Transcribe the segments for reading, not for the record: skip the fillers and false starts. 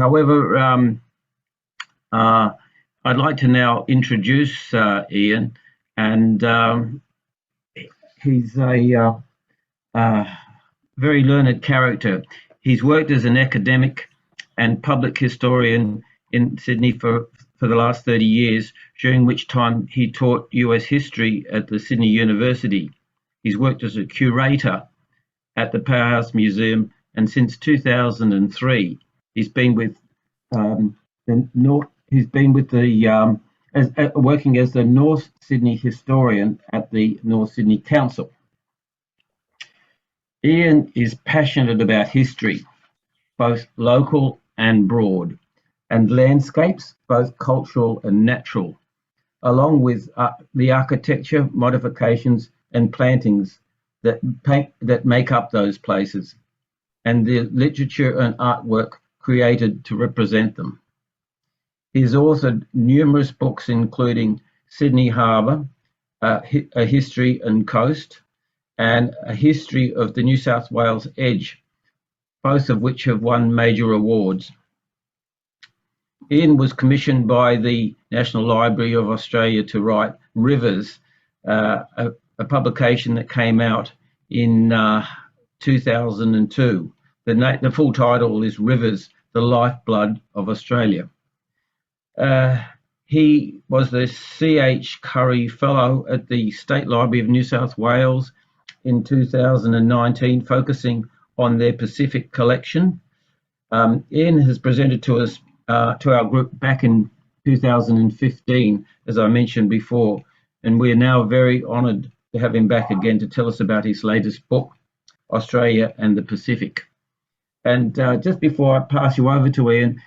However, I'd like to now introduce Ian, and he's a very learned character. He's worked as an academic and public historian in Sydney for the last 30 years, during which time he taught US history at the Sydney University. He's worked as a curator at the Powerhouse Museum, and since 2003, he's been with working as the North Sydney historian at the North Sydney Council. Ian is passionate about history, both local and broad, and landscapes, both cultural and natural, along with the architecture, modifications and plantings that make up those places, and the literature and artwork created to represent them. He's authored numerous books, including Sydney Harbour, A History and Coast, and A History of the New South Wales Edge, both of which have won major awards. Ian was commissioned by the National Library of Australia to write Rivers, a publication that came out in 2002. The full title is Rivers, the Lifeblood of Australia. He was the C.H. Curry Fellow at the State Library of New South Wales in 2019, focusing on their Pacific collection. Ian has presented to us, to our group back in 2015, as I mentioned before, and we are now very honoured to have him back again to tell us about his latest book, Australia and the Pacific. And just before I pass you over to Ian,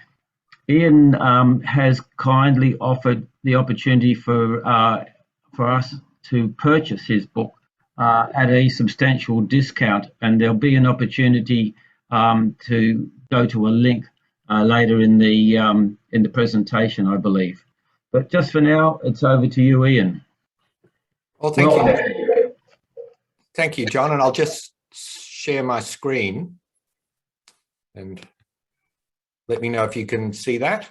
Ian has kindly offered the opportunity for us to purchase his book at a substantial discount, and there'll be an opportunity to go to a link later in the presentation, I believe. But just for now, it's over to you, Ian. Well, thank you. Thank you, John. And I'll just share my screen and let me know if you can see that.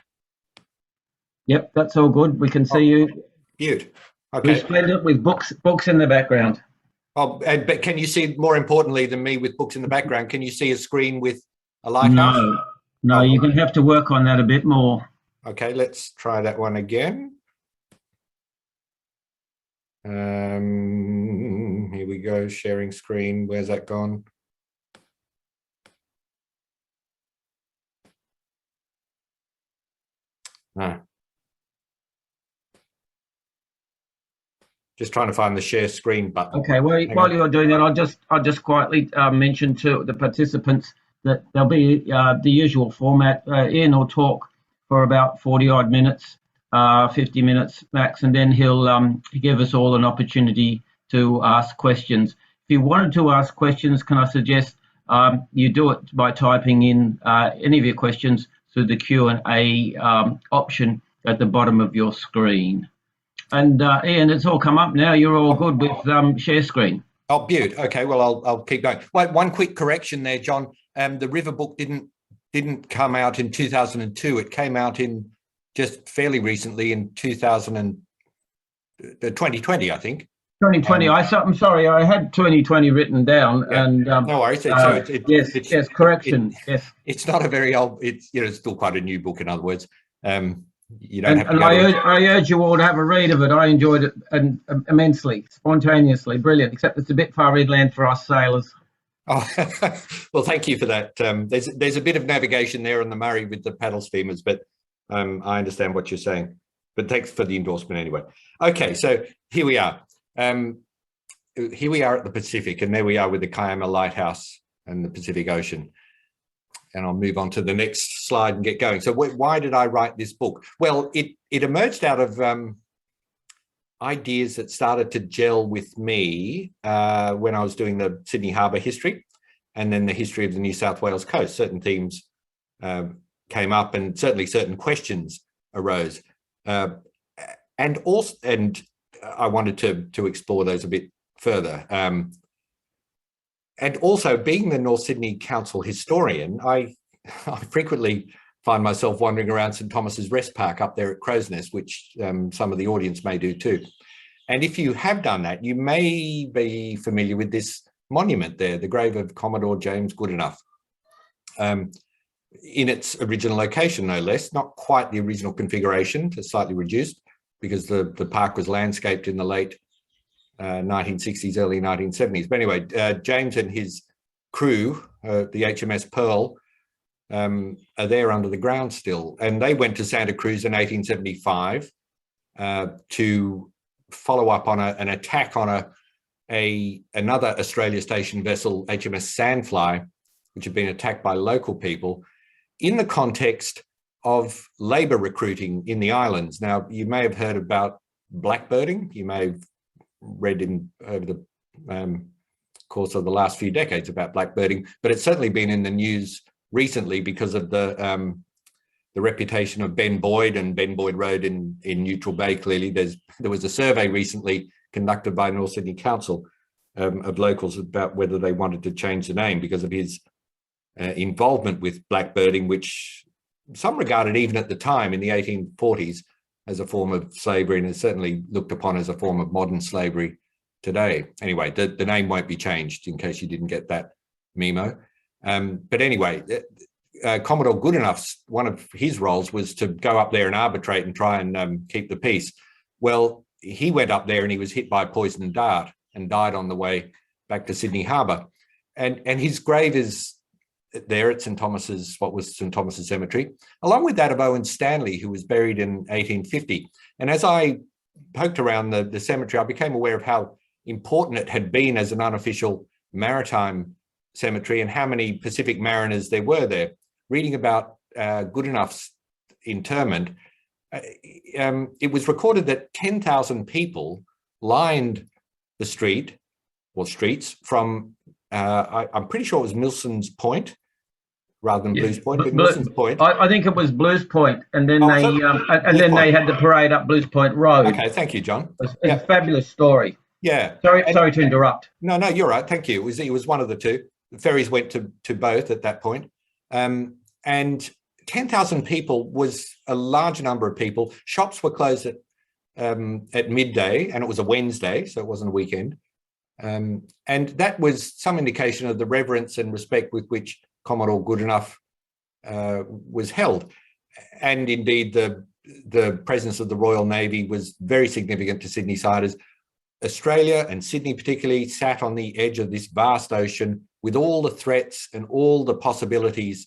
Yep, that's all good. We can see you. Beaut. Okay. We spread it with books in the background. Oh, but can you see, more importantly than me with books in the background, can you see a screen with a lighthouse? No, you're going to have to work on that a bit more. Okay, let's try that one again. Here we go, sharing screen. Where's that gone? Just trying to find the share screen button. Okay, well, while you're doing that, I'll just quietly mention to the participants that there'll be the usual format. Ian will talk for about 40-odd minutes, 50 minutes max, and then he'll give us all an opportunity to ask questions. If you wanted to ask questions, can I suggest you do it by typing in any of your questions through the Q&A option at the bottom of your screen. And Ian, it's all come up now. You're all good with share screen. Oh, beaut. Okay, well, I'll keep going. One quick correction there, John. The River book didn't come out in 2002. It came out in just fairly recently in 2020, I think. 2020. I'm sorry, I had 2020 written down. Yeah, and no worries. Yes, correction. Yes, it's not a very old. It's it's still quite a new book. In other words, you don't have to. And I urge you all to have a read of it. I enjoyed it immensely, spontaneously, brilliant. Except it's a bit far inland for us sailors. Oh, well, thank you for that. There's a bit of navigation there on the Murray with the paddle steamers, but I understand what you're saying. But thanks for the endorsement anyway. Okay, so here we are. Here we are at the Pacific, and there we are with the Kiama Lighthouse and the Pacific Ocean. And I'll move on to the next slide and get going. So why did I write this book? Well, it emerged out of ideas that started to gel with me when I was doing the Sydney Harbour history and then the history of the New South Wales coast. Certain themes came up, and certainly certain questions arose. And I wanted to explore those a bit further. And also, being the North Sydney Council historian, I frequently find myself wandering around St Thomas's Rest Park up there at Crow's Nest, which some of the audience may do too. And if you have done that, you may be familiar with this monument there, the grave of Commodore James Goodenough, in its original location, no less, not quite the original configuration, just slightly reduced, because the park was landscaped in the late 1960s, early 1970s. But anyway, James and his crew, the HMS Pearl, are there under the ground still. And they went to Santa Cruz in 1875 to follow up on an attack on another Australia Station vessel, HMS Sandfly, which had been attacked by local people in the context of labour recruiting in the islands. Now, you may have heard about blackbirding. You may have read over the course of the last few decades about blackbirding, but it's certainly been in the news recently because of the reputation of Ben Boyd and Ben Boyd Road in Neutral Bay. Clearly, there was a survey recently conducted by North Sydney Council of locals about whether they wanted to change the name because of his involvement with blackbirding, which some regarded even at the time in the 1840s as a form of slavery, and is certainly looked upon as a form of modern slavery today. Anyway, the name won't be changed, in case you didn't get that memo. But anyway, Commodore Goodenough's, one of his roles was to go up there and arbitrate and try and keep the peace. Well, he went up there and he was hit by a poisoned dart and died on the way back to Sydney Harbour. And his grave is there at St Thomas's, what was St Thomas's Cemetery, along with that of Owen Stanley, who was buried in 1850. And as I poked around the cemetery, I became aware of how important it had been as an unofficial maritime cemetery and how many Pacific mariners there were there. Reading about Goodenough's interment, it was recorded that 10,000 people lined the street or streets from, I'm pretty sure it was Milson's Point rather than Blues Point, but Milson's Point. I think it was Blues Point, and then they had the parade up Blues Point Road. Okay, thank you, John. It's a fabulous story. Yeah. Sorry to interrupt. No, you're right. Thank you. It was one of the two. The ferries went to both at that point. And 10,000 people was a large number of people. Shops were closed at midday, and it was a Wednesday, so it wasn't a weekend. And that was some indication of the reverence and respect with which Commodore Goodenough was held. And indeed, the presence of the Royal Navy was very significant to Sydney-siders. Australia, and Sydney particularly, sat on the edge of this vast ocean with all the threats and all the possibilities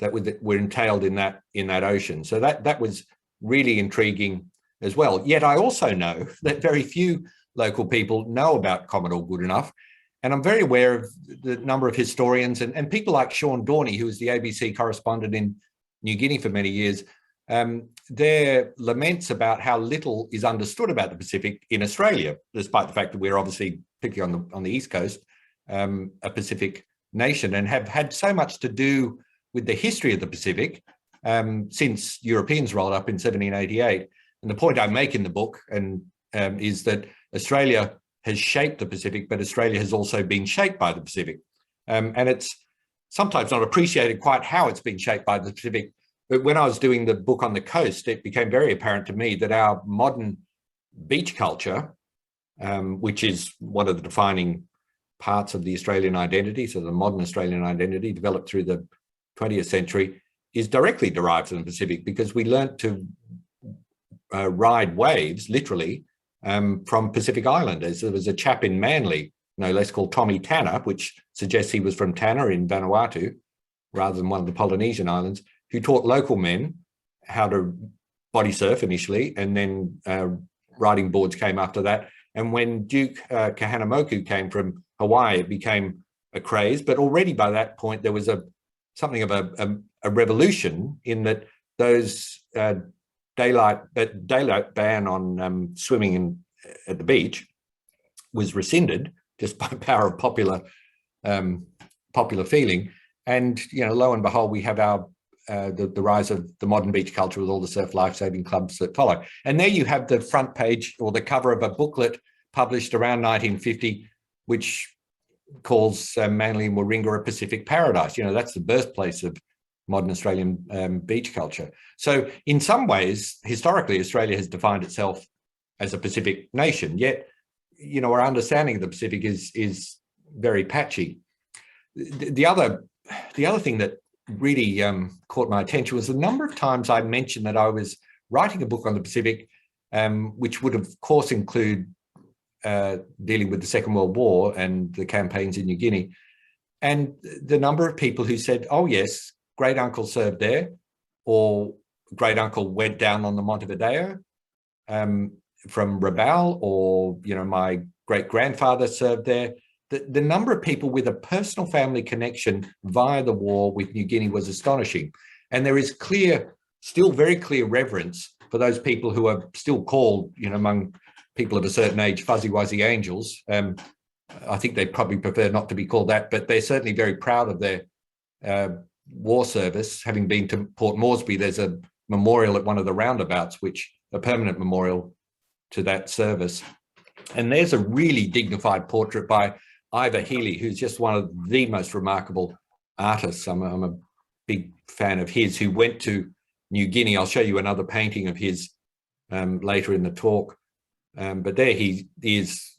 that were entailed in that ocean. So that was really intriguing as well. Yet I also know that very few local people know about Commodore Goodenough, and I'm very aware of the number of historians and people like Sean Dorney, who was the ABC correspondent in New Guinea for many years, their laments about how little is understood about the Pacific in Australia, despite the fact that we're obviously, particularly on the East Coast, a Pacific nation, and have had so much to do with the history of the Pacific since Europeans rolled up in 1788. And the point I make in the book is that Australia has shaped the Pacific, but Australia has also been shaped by the Pacific. And it's sometimes not appreciated quite how it's been shaped by the Pacific. But when I was doing the book on the coast, it became very apparent to me that our modern beach culture, which is one of the defining parts of the Australian identity, so the modern Australian identity developed through the 20th century, is directly derived from the Pacific, because we learnt to ride waves, literally, from Pacific Islanders. There was a chap in Manly, no less, called Tommy Tanner, which suggests he was from Tanner in Vanuatu, rather than one of the Polynesian islands, who taught local men how to body surf initially, and then riding boards came after that. And when Duke Kahanamoku came from Hawaii, it became a craze. But already by that point, there was something of a revolution in that those daylight ban on swimming at the beach was rescinded just by power of popular feeling. And lo and behold, we have our the rise of the modern beach culture with all the surf lifesaving clubs that follow. And there you have the front page or the cover of a booklet published around 1950, which calls Manly and Warringah a Pacific paradise. That's the birthplace of modern Australian beach culture. So in some ways, historically, Australia has defined itself as a Pacific nation, yet, you know, our understanding of the Pacific is very patchy. The other thing that really caught my attention was the number of times I mentioned that I was writing a book on the Pacific, which would of course include dealing with the Second World War and the campaigns in New Guinea. And the number of people who said, oh yes, great uncle served there, or great uncle went down on the Montevideo from Rabaul, or, you know, my great grandfather served there. The number of people with a personal family connection via the war with New Guinea was astonishing. And there is still very clear reverence for those people who are still called, you know, among people of a certain age, fuzzy wuzzy angels. I think they probably prefer not to be called that, but they're certainly very proud of their war service. Having been to Port Moresby, there's a memorial at one of the roundabouts, a permanent memorial to that service. And there's a really dignified portrait by Ivor Healy, who's just one of the most remarkable artists. I'm a big fan of his, who went to New Guinea. I'll show you another painting of his later in the talk. But there he is,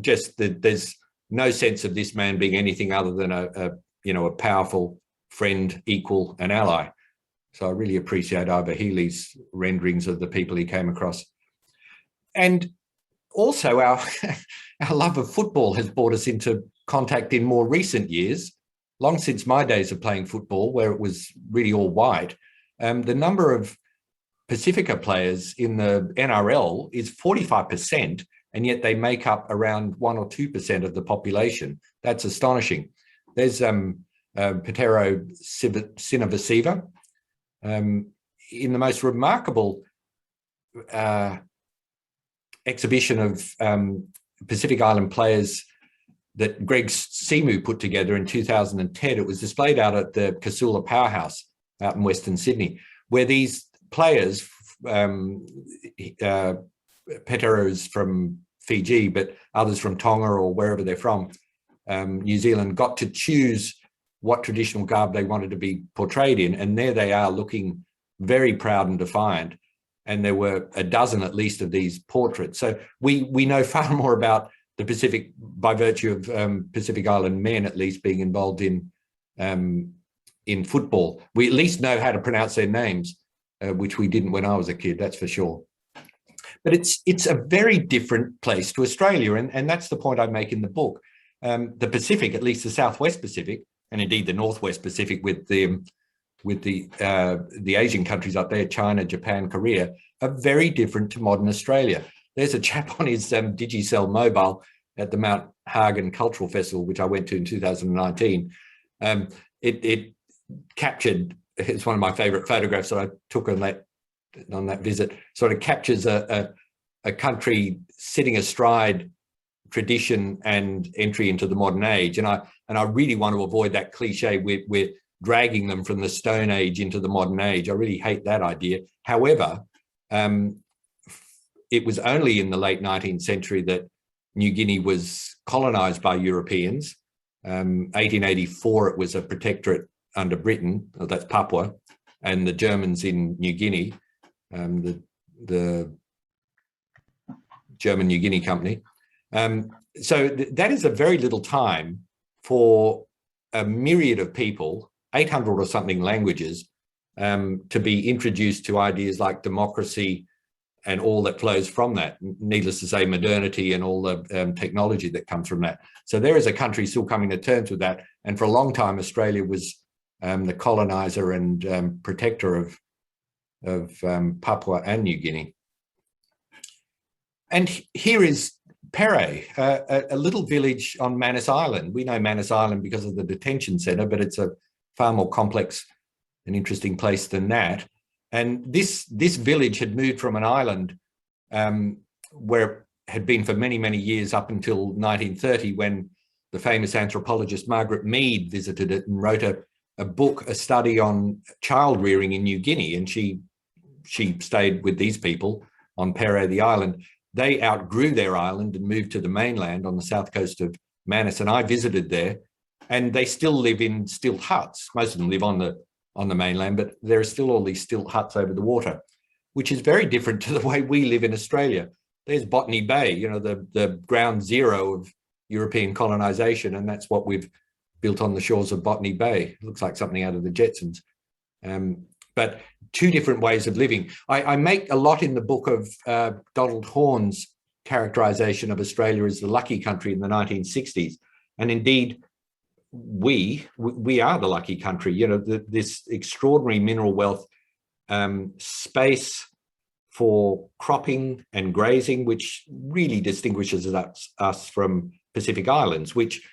just there's no sense of this man being anything other than a powerful friend, equal, and ally. So I really appreciate Ivor Healy's renderings of the people he came across. And also our love of football has brought us into contact in more recent years, long since my days of playing football, where it was really all white. The number of Pacifica players in the NRL is 45%, and yet they make up around 1 or 2% of the population. That's astonishing. There's Petero Sinavasiva. In the most remarkable exhibition of Pacific Island players that Greg Simu put together in 2010, it was displayed out at the Casula Powerhouse out in Western Sydney, where these players, Petero's from Fiji, but others from Tonga or wherever they're from, New Zealand, got to choose what traditional garb they wanted to be portrayed in. And there they are, looking very proud and defiant. And there were a dozen at least of these portraits. So we know far more about the Pacific by virtue of Pacific Island men at least being involved in football. We at least know how to pronounce their names, which we didn't when I was a kid, that's for sure. But it's a very different place to Australia, and that's the point I make in the book. The Pacific, at least the Southwest Pacific, and indeed the Northwest Pacific with the Asian countries up there, China, Japan, Korea, are very different to modern Australia. There's a chap on his Digicel mobile at the Mount Hagen Cultural Festival, which I went to in 2019. It captured, it's one of my favorite photographs that I took on that visit, sort of captures a country sitting astride tradition and entry into the modern age. And I really want to avoid that cliche we're dragging them from the Stone Age into the modern age. I really hate that idea. However, it was only in the late 19th century that New Guinea was colonized by Europeans. 1884, it was a protectorate under Britain, that's Papua, and the Germans in New Guinea, the German New Guinea Company. So that is a very little time for a myriad of people, 800 or something languages, to be introduced to ideas like democracy and all that flows from that, needless to say, modernity and all the technology that comes from that. So there is a country still coming to terms with that. And for a long time, Australia was the colonizer and protector of Papua and New Guinea. And here is Pere, a little village on Manus Island. We know Manus Island because of the detention centre, but it's a far more complex and interesting place than that. And this village had moved from an island where it had been for many, many years up until 1930, when the famous anthropologist Margaret Mead visited it and wrote a book, a study on child rearing in New Guinea. And she stayed with these people on Pere, the island. They outgrew their island and moved to the mainland on the south coast of Manus. And I visited there, and they still live in stilt huts. Most of them live on the on the mainland, but there are still all these stilt huts over the water, which is very different to the way we live in Australia. There's Botany Bay, you know, the ground zero of European colonization, and that's what we've built on the shores of Botany Bay. It looks like something out of the Jetsons. But two different ways of living. I make a lot in the book of Donald Horne's characterization of Australia as the lucky country in the 1960s. And indeed, we are the lucky country. You know, this extraordinary mineral wealth, space for cropping and grazing, which really distinguishes us from Pacific Islands, which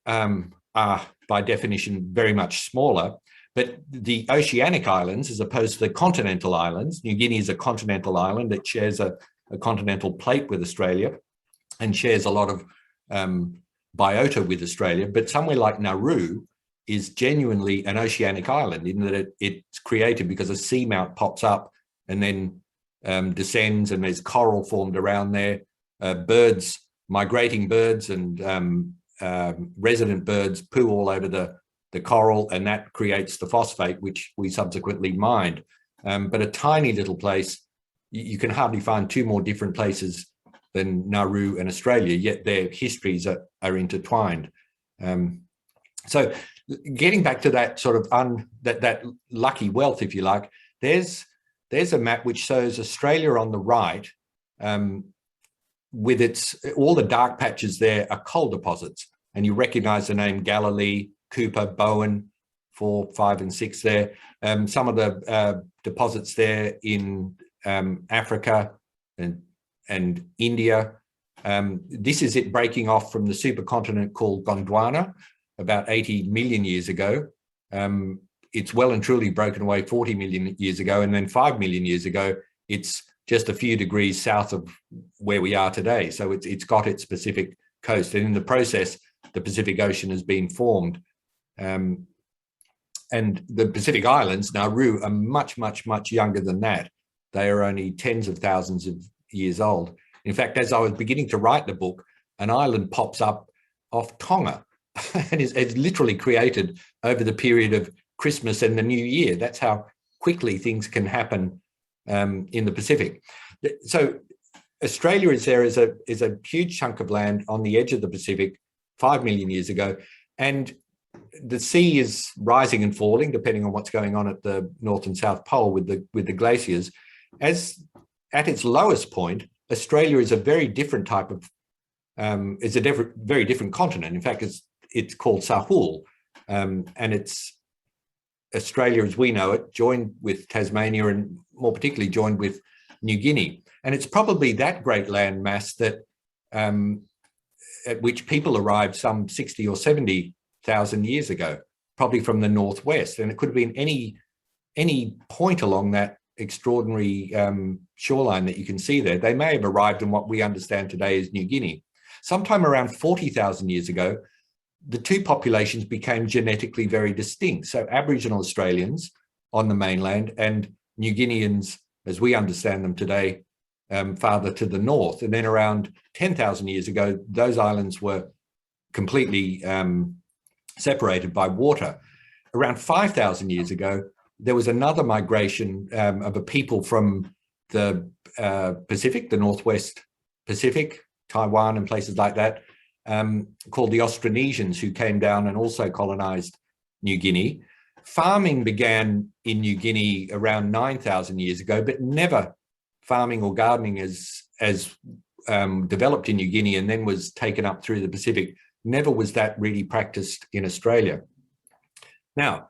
are by definition very much smaller. But the oceanic islands, as opposed to the continental islands, New Guinea is a continental island that shares a continental plate with Australia and shares a lot of biota with Australia. But somewhere like Nauru is genuinely an oceanic island in that it's created because a seamount pops up and then descends, and there's coral formed around there. Birds, migrating birds and resident birds poo all over the coral, and that creates the phosphate, which we subsequently mined. But a tiny little place, you can hardly find two more different places than Nauru and Australia, yet their histories are intertwined. So getting back to that sort of that lucky wealth, if you like, there's a map which shows Australia on the right, with all the dark patches there are coal deposits, and you recognize the name Galilee, Cooper, Bowen, 4, 5, and 6 there. Some of the deposits there in Africa and India. This is it breaking off from the supercontinent called Gondwana about 80 million years ago. It's well and truly broken away 40 million years ago, and then 5 million years ago, it's just a few degrees south of where we are today. So it's got its Pacific coast, and in the process, the Pacific Ocean has been formed. And the Pacific Islands, Nauru, are much, much, much younger than that. They are only tens of thousands of years old. In fact, as I was beginning to write the book, an island pops up off Tonga and it's literally created over the period of Christmas and the New Year. That's how quickly things can happen in the Pacific. So Australia is there is a huge chunk of land on the edge of the Pacific 5 million years ago, and the sea is rising and falling depending on what's going on at the North and South Pole with the glaciers. As at its lowest point, Australia is a very different type of very different continent. In fact, it's called Sahul, and it's Australia as we know it, joined with Tasmania and more particularly joined with New Guinea. And it's probably that great land mass that at which people arrived some 60 or 70,000 years ago, probably from the northwest. And it could have been any point along that extraordinary shoreline that you can see there. They may have arrived in what we understand today as New Guinea. Sometime around 40,000 years ago, the two populations became genetically very distinct. So Aboriginal Australians on the mainland and New Guineans, as we understand them today, farther to the north. And then around 10,000 years ago, those islands were completely separated by water. Around 5,000 years ago, there was another migration of a people from the Pacific, the Northwest Pacific, Taiwan and places like that, called the Austronesians, who came down and also colonized New Guinea. Farming began in New Guinea around 9,000 years ago, but never farming or gardening as developed in New Guinea and then was taken up through the Pacific. Never was that really practiced in Australia. Now,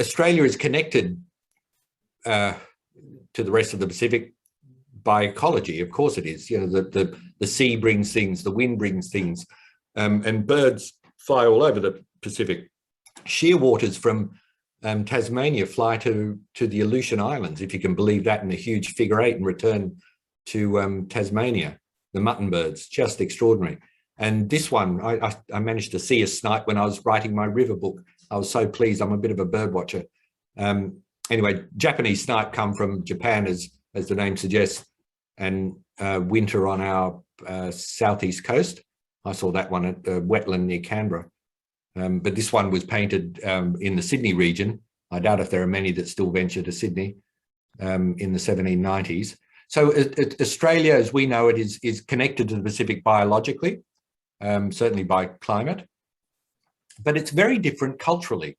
Australia is connected to the rest of the Pacific by ecology. Of course it is. You know, the sea brings things, the wind brings things, and birds fly all over the Pacific. Shearwaters from Tasmania fly to the Aleutian Islands, if you can believe that, in a huge figure eight and return to Tasmania. The mutton birds, just extraordinary. And this one, I managed to see a snipe when I was writing my river book. I was so pleased. I'm a bit of a bird watcher. Anyway, Japanese snipe come from Japan, as the name suggests, and winter on our southeast coast. I saw that one at a wetland near Canberra. but this one was painted in the Sydney region. I doubt if there are many that still venture to Sydney in the 1790s. So Australia, as we know it, is connected to the Pacific biologically, certainly by climate, but it's very different culturally.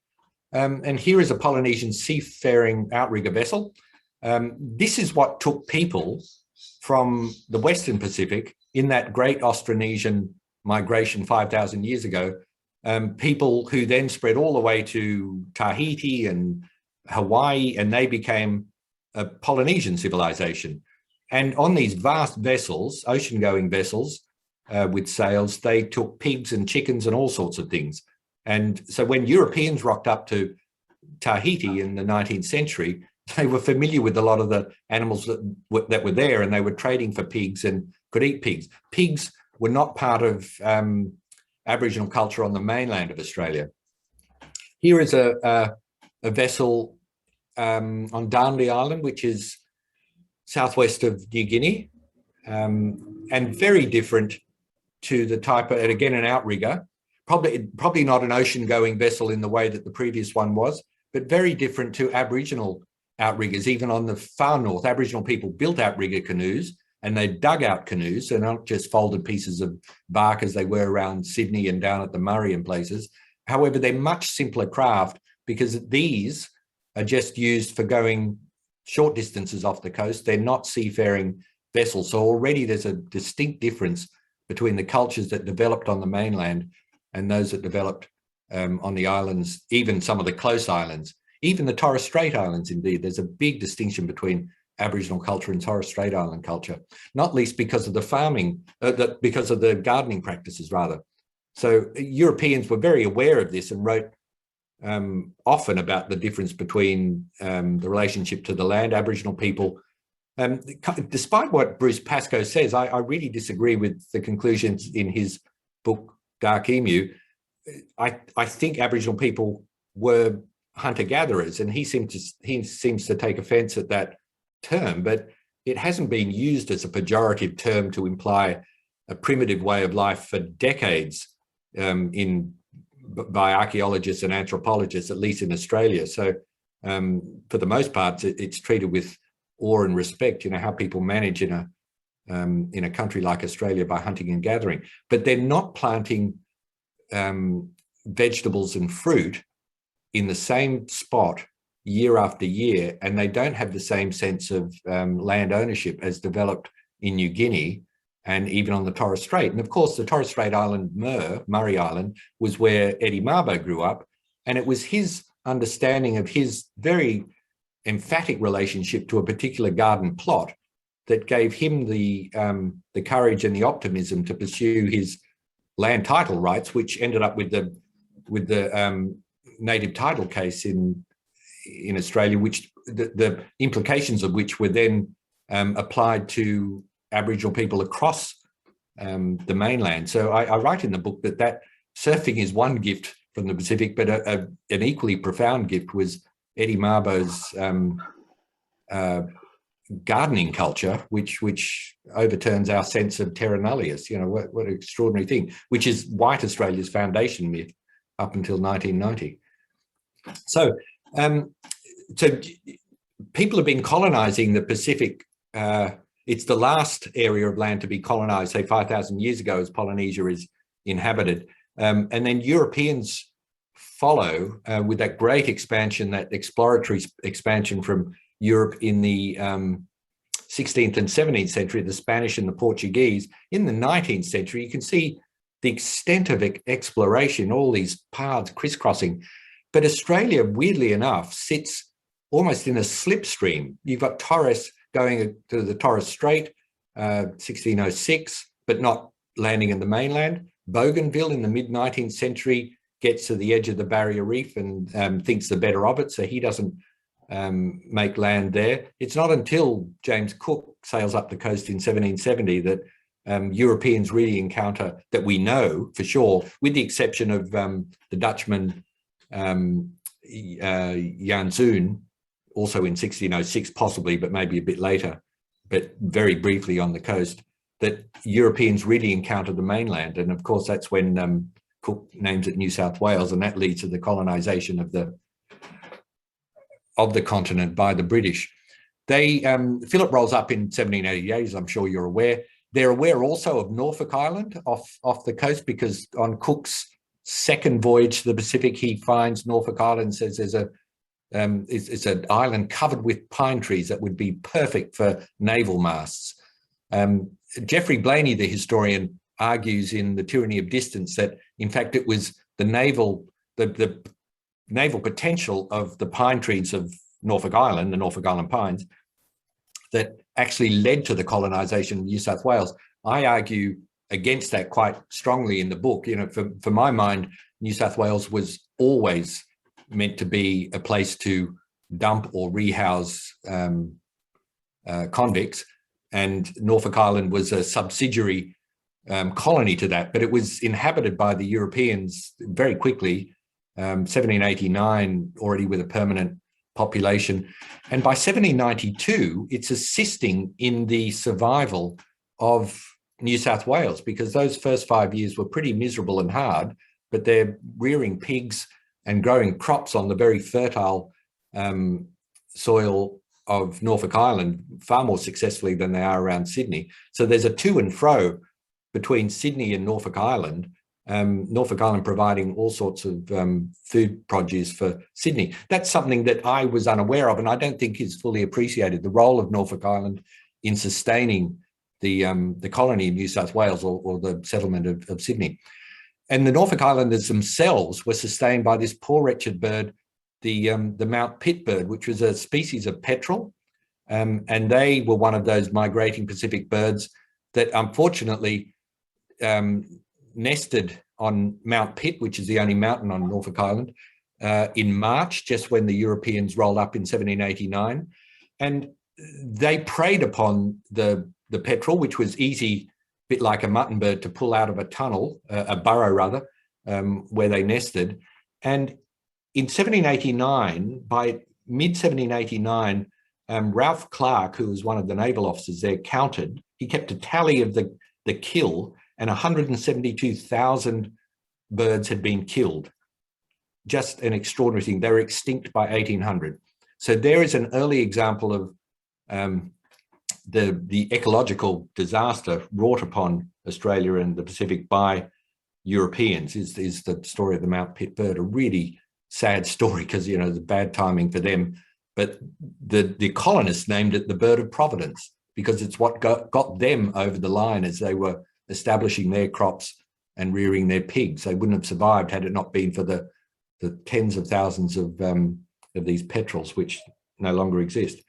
And here is a Polynesian seafaring outrigger vessel. This is what took people from the Western Pacific in that great Austronesian migration 5,000 years ago, people who then spread all the way to Tahiti and Hawaii, and they became a Polynesian civilization. And on these vast vessels, ocean-going vessels with sails, they took pigs and chickens and all sorts of things. And so when Europeans rocked up to Tahiti in the 19th century, they were familiar with a lot of the animals that were there, and they were trading for pigs and could eat pigs. Pigs were not part of Aboriginal culture on the mainland of Australia. Here is a vessel on Darnley Island, which is southwest of New Guinea, and very different to the type of, and again, an outrigger, probably not an ocean-going vessel in the way that the previous one was, but very different to Aboriginal outriggers. Even on the far north, Aboriginal people built outrigger canoes, and they dug out canoes. They're not just folded pieces of bark as they were around Sydney and down at the Murray and places. However, they're much simpler craft because these are just used for going short distances off the coast. They're not seafaring vessels. So already there's a distinct difference between the cultures that developed on the mainland and those that developed on the islands, even some of the close islands, even the Torres Strait Islands. Indeed, there's a big distinction between Aboriginal culture and Torres Strait Island culture, not least because of the farming, because of the gardening practices rather. So Europeans were very aware of this and wrote often about the difference between the relationship to the land, Aboriginal people. Despite what Bruce Pascoe says, I really disagree with the conclusions in his book, Dark Emu. I think Aboriginal people were hunter-gatherers, and he seems to take offence at that term, but it hasn't been used as a pejorative term to imply a primitive way of life for decades by archaeologists and anthropologists, at least in Australia. So for the most part, it's treated with awe and respect, you know, how people manage in a country like Australia by hunting and gathering. But they're not planting vegetables and fruit in the same spot year after year, and they don't have the same sense of land ownership as developed in New Guinea and even on the Torres Strait. And of course, the Torres Strait Island, Murray Island, was where Eddie Mabo grew up, and it was his understanding of his very emphatic relationship to a particular garden plot that gave him the courage and the optimism to pursue his land title rights, which ended up with the native title case in Australia, which the implications of which were then applied to Aboriginal people across the mainland. So I write in the book that surfing is one gift from the Pacific, but an equally profound gift was Eddie Mabo's gardening culture, which overturns our sense of terra nullius. You know, what an extraordinary thing, which is white Australia's foundation myth up until 1990. So people have been colonizing the Pacific. It's the last area of land to be colonized, say 5,000 years ago, as Polynesia is inhabited. And then Europeans follow with that great expansion, that exploratory expansion from Europe in the 16th and 17th century, the Spanish and the Portuguese. In the 19th century, you can see the extent of exploration, all these paths crisscrossing. But Australia, weirdly enough, sits almost in a slipstream. You've got Torres going to the Torres Strait, 1606, but not landing in the mainland. Bougainville in the mid-19th century gets to the edge of the Barrier Reef and thinks the better of it, so he doesn't make land there. It's not until James Cook sails up the coast in 1770 that Europeans really encounter, that we know for sure, with the exception of the Dutchman Jan Zoon, also in 1606 possibly, but maybe a bit later, but very briefly on the coast, that Europeans really encountered the mainland. And of course, that's when Cook names it New South Wales, and that leads to the colonisation of the continent by the British. Phillip rolls up in 1788, as I'm sure you're aware. They're aware also of Norfolk Island off the coast, because on Cook's second voyage to the Pacific, he finds Norfolk Island, says there's it's an island covered with pine trees that would be perfect for naval masts. Geoffrey Blainey, the historian, argues in The Tyranny of Distance that, in fact, it was the naval potential of the pine trees of Norfolk Island, the Norfolk Island pines, that actually led to the colonisation of New South Wales. I argue against that quite strongly in the book. You know, for my mind, New South Wales was always meant to be a place to dump or rehouse convicts, and Norfolk Island was a subsidiary colony to that, but it was inhabited by the Europeans very quickly, 1789, already with a permanent population. And by 1792, it's assisting in the survival of New South Wales, because those first 5 years were pretty miserable and hard, but they're rearing pigs and growing crops on the very fertile soil of Norfolk Island far more successfully than they are around Sydney. So there's a to and fro between Sydney and Norfolk Island providing all sorts of food produce for Sydney. That's something that I was unaware of, and I don't think is fully appreciated, the role of Norfolk Island in sustaining the colony of New South Wales, or the settlement of Sydney. And the Norfolk Islanders themselves were sustained by this poor wretched bird, the Mount Pitt bird, which was a species of petrel. And they were one of those migrating Pacific birds that unfortunately nested on Mount Pitt, which is the only mountain on Norfolk Island, in March, just when the Europeans rolled up in 1789. And they preyed upon the petrel, which was easy, a bit like a mutton bird, to pull out of a tunnel, a burrow rather, where they nested. And in 1789, by mid-1789, Ralph Clark, who was one of the naval officers there, he kept a tally of the kill, and 172,000 birds had been killed. Just an extraordinary thing. They were extinct by 1800. So there is an early example of the ecological disaster wrought upon Australia and the Pacific by Europeans, is the story of the Mount Pitt bird. A really sad story, because, you know, the bad timing for them. But the colonists named it the bird of Providence, because it's what got them over the line as they were establishing their crops and rearing their pigs. They wouldn't have survived had it not been for the tens of thousands of these petrels, which no longer exist.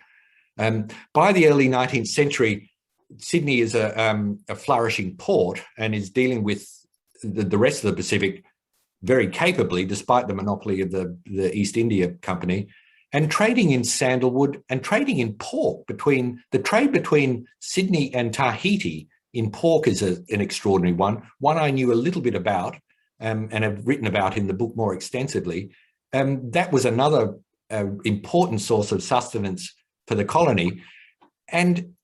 By the early 19th century, Sydney is a flourishing port and is dealing with the rest of the Pacific very capably, despite the monopoly of the East India Company, and trading in sandalwood and trading in pork. The trade between Sydney and Tahiti in pork is an extraordinary one I knew a little bit about and have written about in the book more extensively. That was another important source of sustenance for the colony. And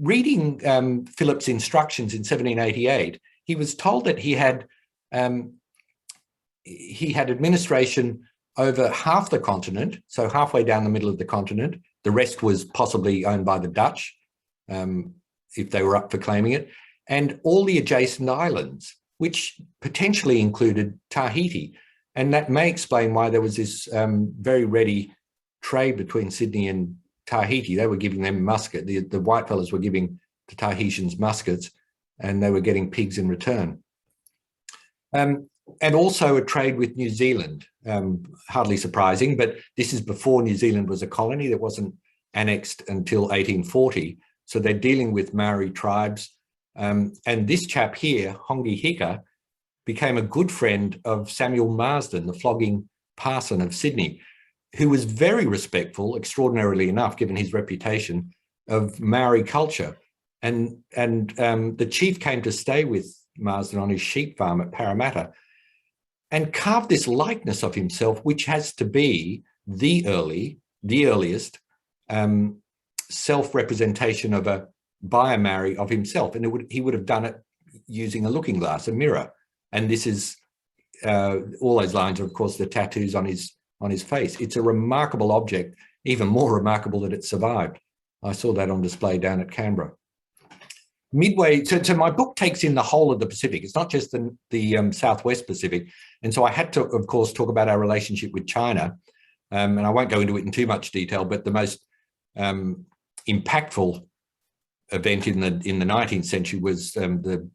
reading Phillip's instructions in 1788, he was told that he had administration over half the continent, so halfway down the middle of the continent. The rest was possibly owned by the Dutch, if they were up for claiming it, and all the adjacent islands, which potentially included Tahiti. And that may explain why there was this very ready trade between Sydney and Tahiti. They were giving them musket. The white fellas were giving the Tahitians muskets, and they were getting pigs in return. And also a trade with New Zealand, hardly surprising, but this is before New Zealand was a colony that wasn't annexed until 1840. So they're dealing with Maori tribes. And this chap here, Hongi Hika, became a good friend of Samuel Marsden, the flogging parson of Sydney, who was very respectful, extraordinarily enough, given his reputation, of Maori culture. And the chief came to stay with Marsden on his sheep farm at Parramatta and carved this likeness of himself, which has to be the earliest self-representation by a Maori of himself. And he would have done it using a looking glass, a mirror. And this is all those lines are, of course, the tattoos on his face. It's a remarkable object, even more remarkable that it survived. I saw that on display down at Canberra. Midway, so my book takes in the whole of the Pacific. It's not just the Southwest Pacific. And so I had to, of course, talk about our relationship with China. And I won't go into it in too much detail, but the most impactful event in the 19th century was the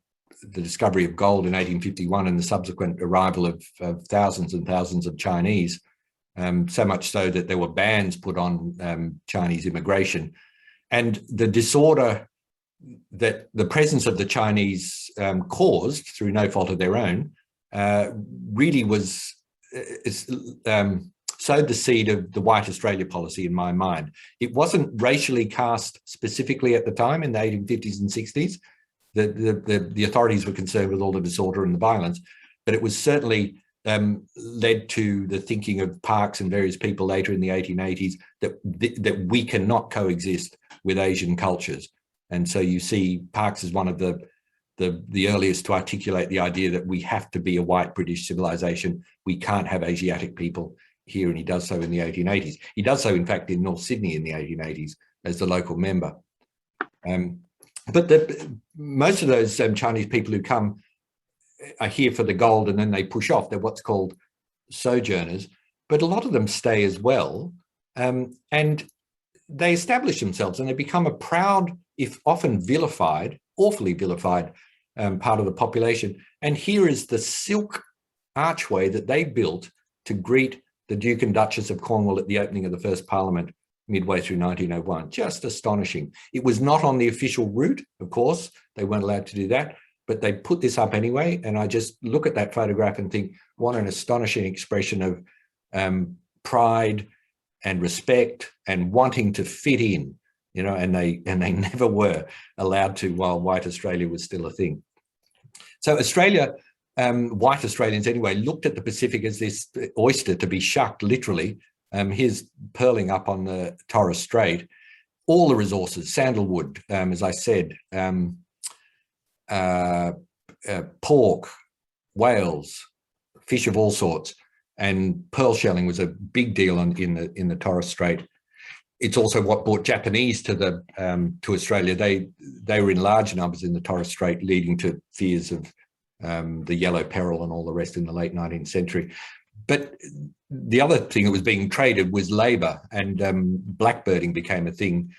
discovery of gold in 1851 and the subsequent arrival of thousands and thousands of Chinese, so much so that there were bans put on Chinese immigration. And the disorder that the presence of the Chinese caused through no fault of their own really was sowed the seed of the White Australia policy in my mind. It wasn't racially cast specifically at the time in the 1850s and 60s. The authorities were concerned with all the disorder and the violence, but it was certainly led to the thinking of Parkes and various people later in the 1880s that we cannot coexist with Asian cultures. And so you see Parkes as one of the earliest to articulate the idea that we have to be a white British civilization. We can't have Asiatic people here, and he does so in the 1880s. He does so, in fact, in North Sydney in the 1880s as the local member. But most of those Chinese people who come are here for the gold and then they push off. They're what's called sojourners, but a lot of them stay as well. And they establish themselves and they become a proud, if often vilified, awfully vilified part of the population. And here is the silk archway that they built to greet the Duke and Duchess of Cornwall at the opening of the first Parliament midway through 1901. Just astonishing. It was not on the official route, of course. They weren't allowed to do that, but they put this up anyway. And I just look at that photograph and think, what an astonishing expression of pride and respect and wanting to fit in, you know, and they never were allowed to while white Australia was still a thing. So Australia, white Australians anyway, looked at the Pacific as this oyster to be shucked, literally. Here's pearling up on the Torres Strait. All the resources, sandalwood, as I said, pork, whales, fish of all sorts, and pearl shelling was a big deal in the Torres Strait. It's also what brought Japanese to Australia. They were in large numbers in the Torres Strait, leading to fears of the yellow peril and all the rest in the late 19th century. But the other thing that was being traded was labour, and blackbirding became a thing,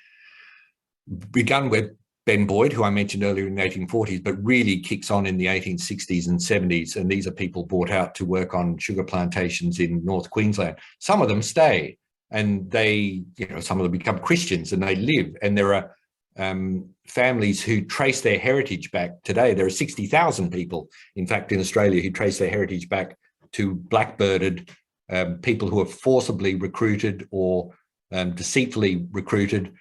begun with Ben Boyd, who I mentioned earlier in the 1840s, but really kicks on in the 1860s and 70s. And these are people brought out to work on sugar plantations in North Queensland. Some of them stay and they, you know, some of them become Christians and they live. And there are families who trace their heritage back today. There are 60,000 people, in fact, in Australia who trace their heritage back to blackbirded people who are forcibly recruited or deceitfully recruited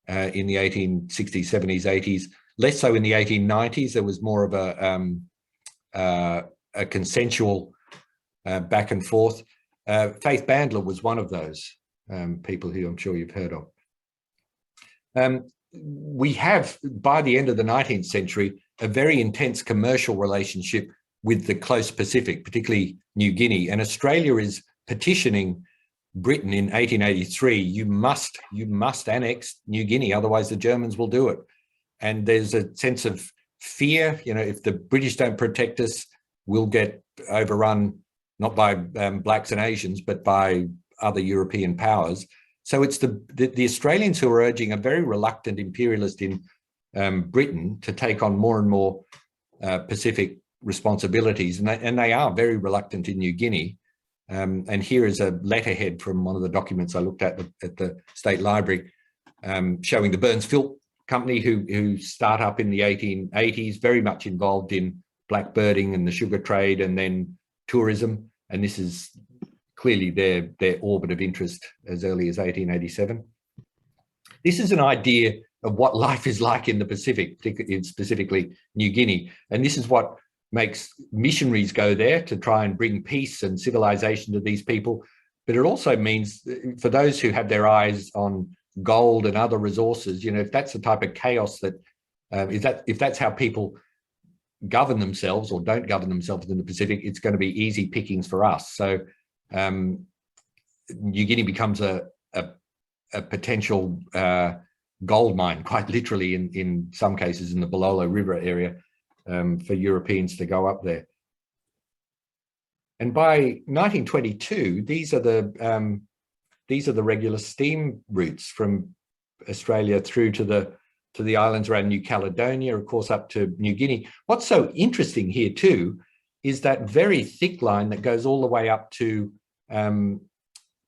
in the 1860s, 70s, 80s. Less so in the 1890s. There was more of a consensual back and forth. Faith Bandler was one of those people who I'm sure you've heard of. We have, by the end of the 19th century, a very intense commercial relationship with the close Pacific, particularly New Guinea. And Australia is petitioning Britain in 1883, you must annex New Guinea, otherwise the Germans will do it. And there's a sense of fear, you know, if the British don't protect us, we'll get overrun, not by blacks and Asians, but by other European powers. So it's the Australians who are urging a very reluctant imperialist in Britain to take on more and more Pacific responsibilities. And they are very reluctant in New Guinea. And here is a letterhead from one of the documents I looked at the State Library, showing the Burns Filth Company, who start up in the 1880s, very much involved in blackbirding and the sugar trade and then tourism. And this is clearly their orbit of interest as early as 1887. This is an idea of what life is like in the Pacific, specifically New Guinea. And this is what makes missionaries go there to try and bring peace and civilization to these people. But it also means for those who have their eyes on gold and other resources, you know, if that's the type of chaos that, if that's how people govern themselves or don't govern themselves in the Pacific, it's going to be easy pickings for us. So New Guinea becomes a potential gold mine, quite literally in some cases in the Bololo River area, for Europeans to go up there. And by 1922, these are the regular steam routes from Australia through to the islands around New Caledonia, of course, up to New Guinea. What's so interesting here too is that very thick line that goes all the way up to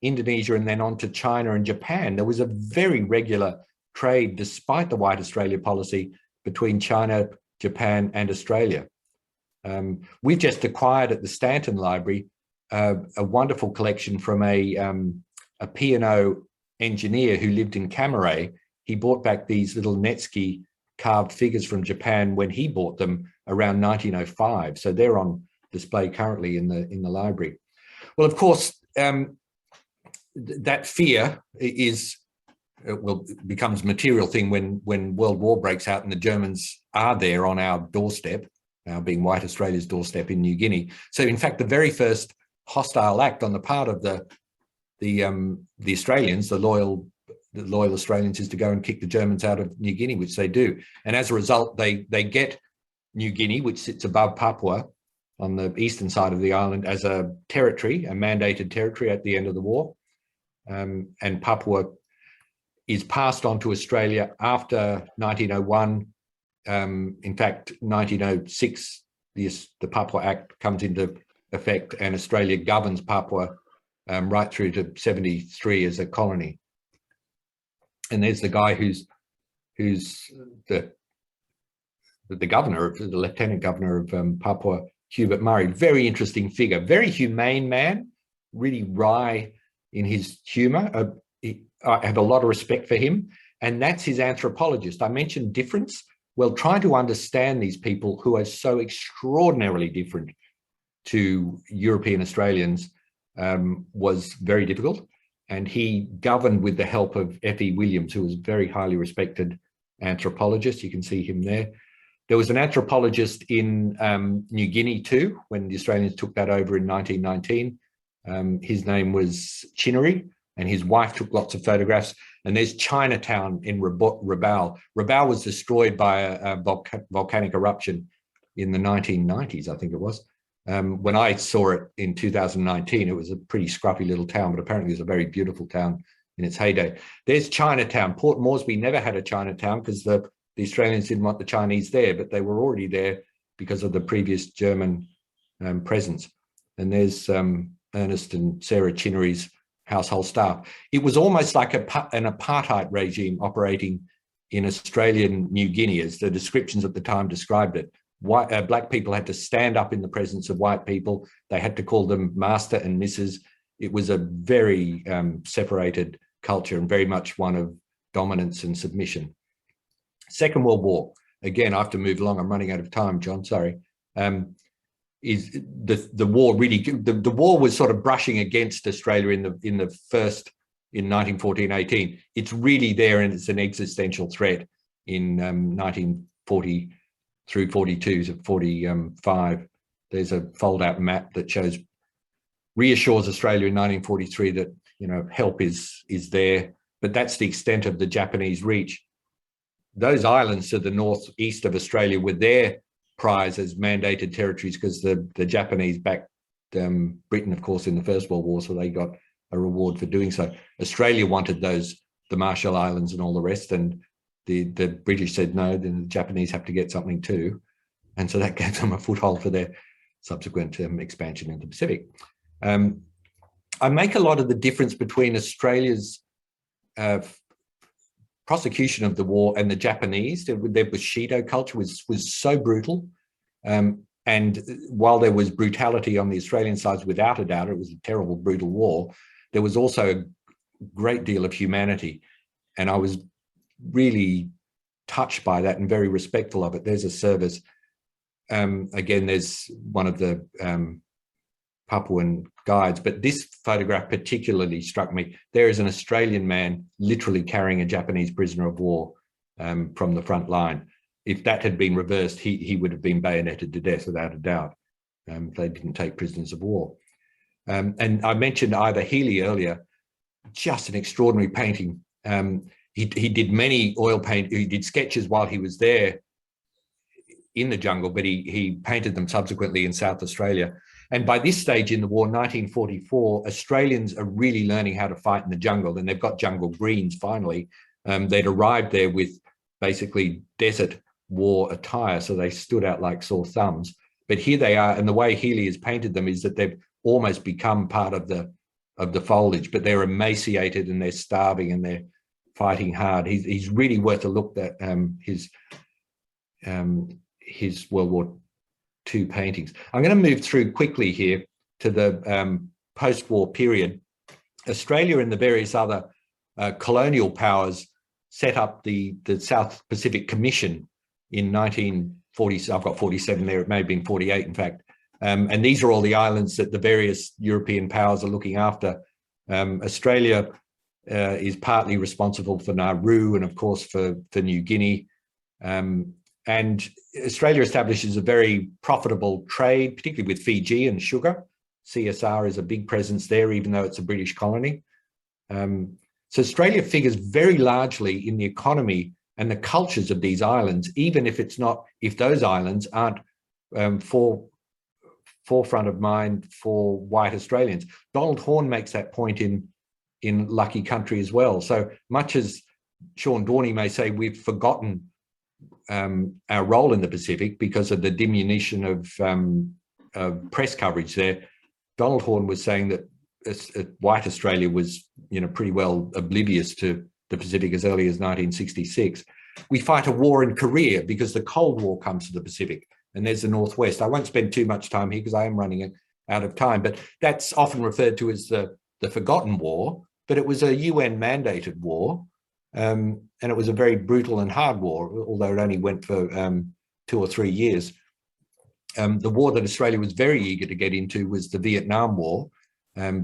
Indonesia and then on to China and Japan. There was a very regular trade, despite the White Australia policy, between China, Japan and Australia. We've just acquired at the Stanton Library a wonderful collection from a P&O engineer who lived in Camaray. He brought back these little Netsuke carved figures from Japan when he bought them around 1905. So they're on display currently in the library. Well, of course, that fear becomes a material thing when World War breaks out and the Germans are there on our doorstep, now being White Australia's doorstep in New Guinea. So in fact, the very first hostile act on the part of the Australians, the loyal Australians, is to go and kick the Germans out of New Guinea, which they do. And as a result, they get New Guinea, which sits above Papua on the eastern side of the island, as a territory, a mandated territory at the end of the war. And Papua is passed on to Australia after 1901. In fact, 1906, the Papua Act comes into effect and Australia governs Papua right through to 73 as a colony. And there's the guy who's the governor, the lieutenant governor of Papua, Hubert Murray. Very interesting figure, very humane man, really wry in his humour. I have a lot of respect for him, and that's his anthropologist. I mentioned difference. Well, trying to understand these people who are so extraordinarily different to European Australians was very difficult. And he governed with the help of F.E. Williams, who was a very highly respected anthropologist. You can see him there. There was an anthropologist in New Guinea too, when the Australians took that over in 1919. His name was Chinnery, and his wife took lots of photographs. And there's Chinatown in Rabaul. Rabaul was destroyed by a volcanic eruption in the 1990s, I think it was. When I saw it in 2019, it was a pretty scruffy little town, but apparently it was a very beautiful town in its heyday. There's Chinatown. Port Moresby never had a Chinatown because the Australians didn't want the Chinese there, but they were already there because of the previous German presence. And there's Ernest and Sarah Chinnery's household staff. It was almost like an apartheid regime operating in Australian New Guinea, as the descriptions at the time described it. Black people had to stand up in the presence of white people. They had to call them master and missus. It was a very separated culture and very much one of dominance and submission. Second World War, again, I have to move along. I'm running out of time, John, sorry. Is the war really, the war was sort of brushing against Australia in the first, in 1914-18. It's really there, and it's an existential threat in 1940 through 42 to 45. There's a fold-out map that reassures Australia in 1943 that, you know, help is there, but that's the extent of the Japanese reach. Those islands to the northeast of Australia were their prize as mandated territories because the Japanese backed Britain, of course, in the First World War, so they got a reward for doing so. Australia wanted the Marshall Islands and all the rest, and the British said no, then the Japanese have to get something too. And so that gave them a foothold for their subsequent expansion into the Pacific. I make a lot of the difference between Australia's prosecution of the war and the Japanese. Their Bushido culture was so brutal. And while there was brutality on the Australian side, without a doubt, it was a terrible, brutal war, there was also a great deal of humanity. And I was really touched by that and very respectful of it. There's a service. Again, there's one of the Papuan guides, but this photograph particularly struck me. There is an Australian man literally carrying a Japanese prisoner of war from the front line. if that had been reversed, he would have been bayoneted to death without a doubt. They didn't take prisoners of war. And I mentioned Ivor Healy earlier, just an extraordinary painting. He did many oil paint, he did sketches while he was there in the jungle, but he painted them subsequently in South Australia. And by this stage in the war, 1944, Australians are really learning how to fight in the jungle, and they've got jungle greens finally. They'd arrived there with basically desert war attire, so they stood out like sore thumbs. But here they are, and the way Healy has painted them is that they've almost become part of the foliage, but they're emaciated and they're starving and they're fighting hard. He's really worth a look at his World War II paintings. I'm going to move through quickly here to the post-war period. Australia and the various other colonial powers set up the South Pacific Commission in 1940. I've got 47 there, it may have been 48 in fact. And these are all the islands that the various European powers are looking after. Australia is partly responsible for Nauru and of course for New Guinea. And Australia establishes a very profitable trade, particularly with Fiji and sugar. CSR is a big presence there, even though it's a British colony. So Australia figures very largely in the economy and the cultures of these islands, even if those islands aren't forefront of mind for white Australians. Donald Horne makes that point in Lucky Country as well. So much as Sean Dorney may say we've forgotten our role in the Pacific because of the diminution of press coverage there, Donald Horne was saying that white Australia was, pretty well oblivious to the Pacific as early as 1966. We fight a war in Korea because the Cold War comes to the Pacific, and there's the Northwest. I won't spend too much time here because I am running out of time, but that's often referred to as the Forgotten War, but it was a UN mandated war. And it was a very brutal and hard war, although it only went for 2 or 3 years. The war that Australia was very eager to get into was the Vietnam War,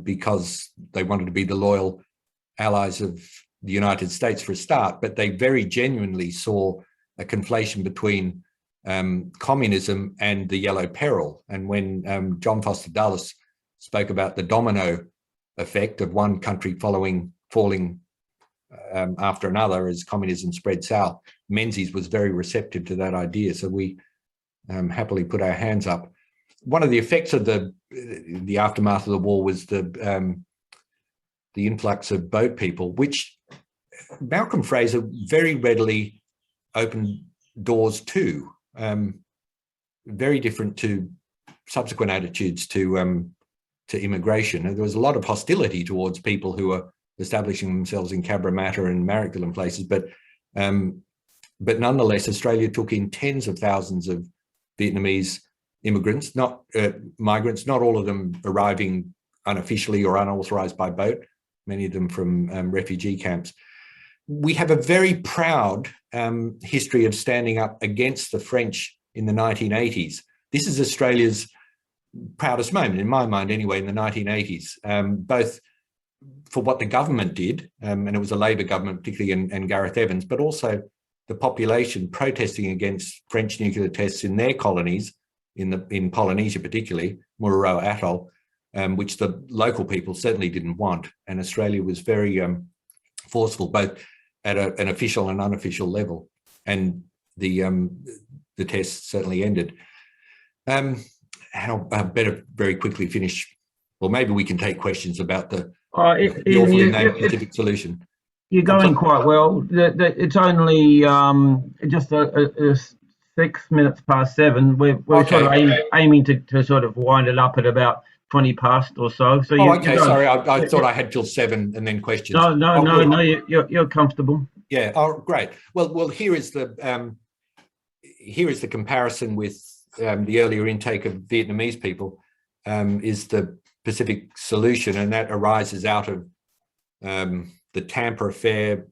because they wanted to be the loyal allies of the United States for a start, but they very genuinely saw a conflation between communism and the Yellow Peril. And when John Foster Dulles spoke about the domino effect of one country falling after another as communism spread south, Menzies was very receptive to that idea. So we happily put our hands up. One of the effects of the aftermath of the war was the influx of boat people, which Malcolm Fraser very readily opened doors to, very different to subsequent attitudes to immigration. And there was a lot of hostility towards people who were establishing themselves in Cabramatta and Marrickville and places, but nonetheless, Australia took in tens of thousands of Vietnamese immigrants, not migrants, not all of them arriving unofficially or unauthorized by boat, many of them from refugee camps. We have a very proud history of standing up against the French in the 1980s. This is Australia's proudest moment, in my mind anyway, in the 1980s, both for what the government did, and it was a Labor government, particularly, and Gareth Evans, but also the population protesting against French nuclear tests in their colonies, in Polynesia particularly, Mururoa Atoll, which the local people certainly didn't want. And Australia was very forceful, both at an official and unofficial level. And the tests certainly ended. I better very quickly finish. Well, maybe we can take questions about the awfully named Pacific solution. You're going quite well. It's only just 6 minutes past 7. We're okay. Sort of aiming to sort of wind it up at about 20 past or so. So okay. Sorry, I thought I had till 7 and then questions. No. You're comfortable. Yeah. Oh, great. Well, here is the comparison with the earlier intake of Vietnamese people. Is the Pacific solution, and that arises out of the Tampa affair,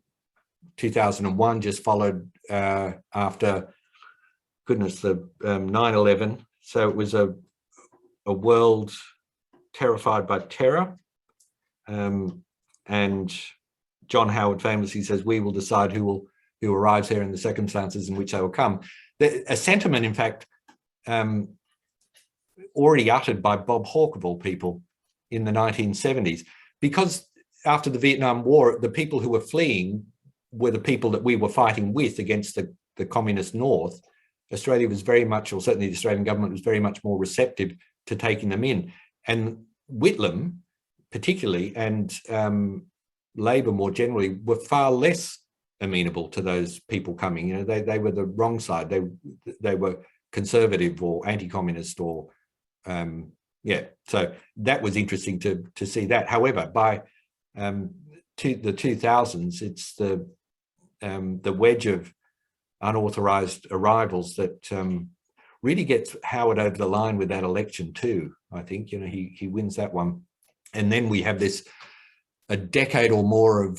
2001, just followed after, goodness, the 9/11. So it was a world terrified by terror. And John Howard famously says, "We will decide who will who arrives here and the circumstances in which they will come. A sentiment, in fact, already uttered by Bob Hawke of all people in the 1970s, because after the Vietnam War, the people who were fleeing were the people that we were fighting with against the communist North. Australia was very much, or certainly the Australian government was very much more receptive to taking them in. And Whitlam, particularly, and Labor more generally, were far less amenable to those people coming. You know, they were the wrong side. They were conservative or anti-communist or yeah. So that was interesting to see that. However, by the 2000s, it's the wedge of unauthorized arrivals that really gets Howard over the line with that election too. I think, you know, he wins that one. And then we have a decade or more of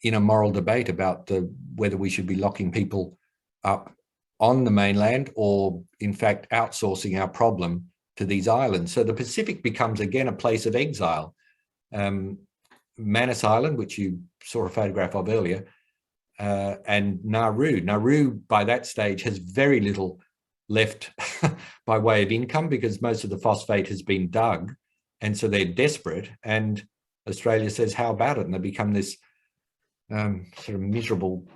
moral debate about whether we should be locking people up on the mainland or in fact outsourcing our problem to these islands. So the Pacific becomes again a place of exile. Manus Island, which you saw a photograph of earlier, and Nauru. Nauru by that stage has very little left by way of income because most of the phosphate has been dug, and so they're desperate, and Australia says, how about it? And they become this sort of miserable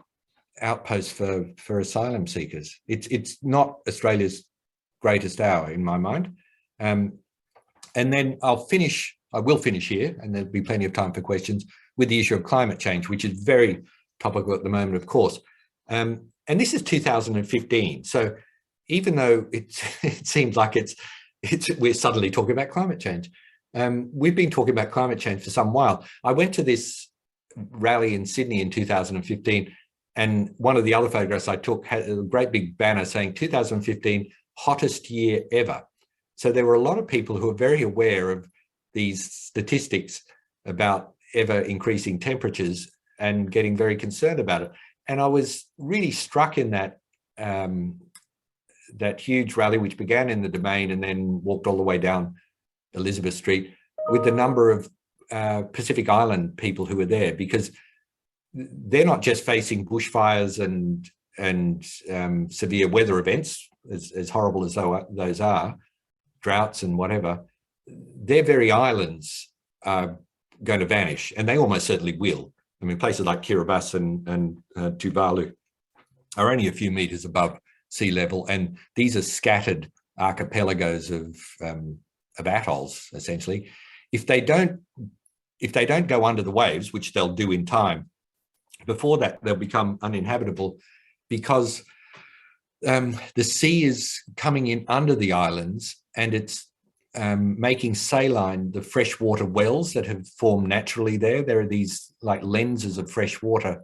outpost for asylum seekers. It's not Australia's greatest hour in my mind. And then I will finish here, and there'll be plenty of time for questions, with the issue of climate change, which is very topical at the moment, of course. And this is 2015. So even though it seems like we're suddenly talking about climate change, we've been talking about climate change for some while. I went to this rally in Sydney in 2015, and one of the other photographs I took had a great big banner saying 2015, hottest year ever. So there were a lot of people who are very aware of these statistics about ever increasing temperatures and getting very concerned about it. And I was really struck in that huge rally, which began in the Domain and then walked all the way down Elizabeth Street, with the number of Pacific Island people who were there, because they're not just facing bushfires and severe weather events, as horrible as those are, droughts and whatever. Their very islands are going to vanish, and they almost certainly will. I mean, places like Kiribati and Tuvalu are only a few meters above sea level, and these are scattered archipelagos of atolls, essentially. If they don't go under the waves, which they'll do in time, before that they'll become uninhabitable, because the sea is coming in under the islands, and it's making saline the freshwater wells that have formed naturally there. There are these like lenses of fresh water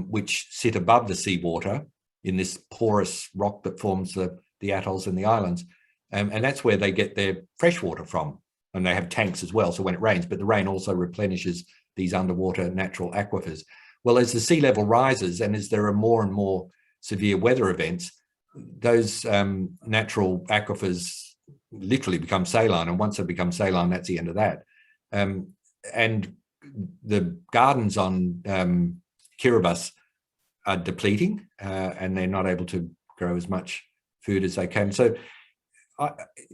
which sit above the seawater in this porous rock that forms the atolls and the islands. And that's where they get their fresh water from. And they have tanks as well, so when it rains, but the rain also replenishes these underwater natural aquifers. Well, as the sea level rises and as there are more and more severe weather events, those natural aquifers literally become saline, and once they become saline, that's the end of that. And the gardens on Kiribati are depleting, and they're not able to grow as much food as they can. So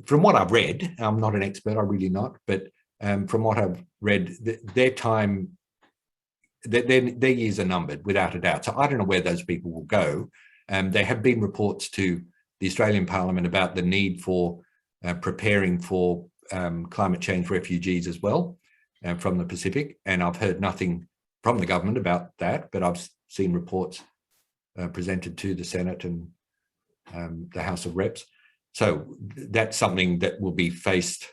from what I've read, I'm not an expert, I'm really not, but from what I've read, their time, their years are numbered without a doubt. So I don't know where those people will go. There have been reports to the Australian Parliament about the need for preparing for climate change refugees as well from the Pacific. And I've heard nothing from the government about that, but I've seen reports presented to the Senate and the House of Reps. So that's something that will be faced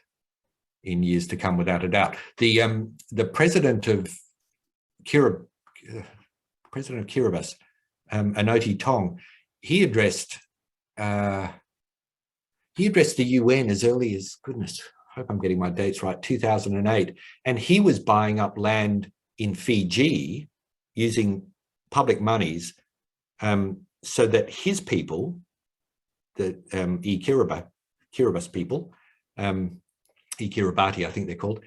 in years to come without a doubt. The president of Kiribati, Anoti Tong, he addressed the UN as early as, goodness, I hope I'm getting my dates right, 2008. And he was buying up land in Fiji using public monies so that his people, the Kiribati people, Kiribati, I think they're called,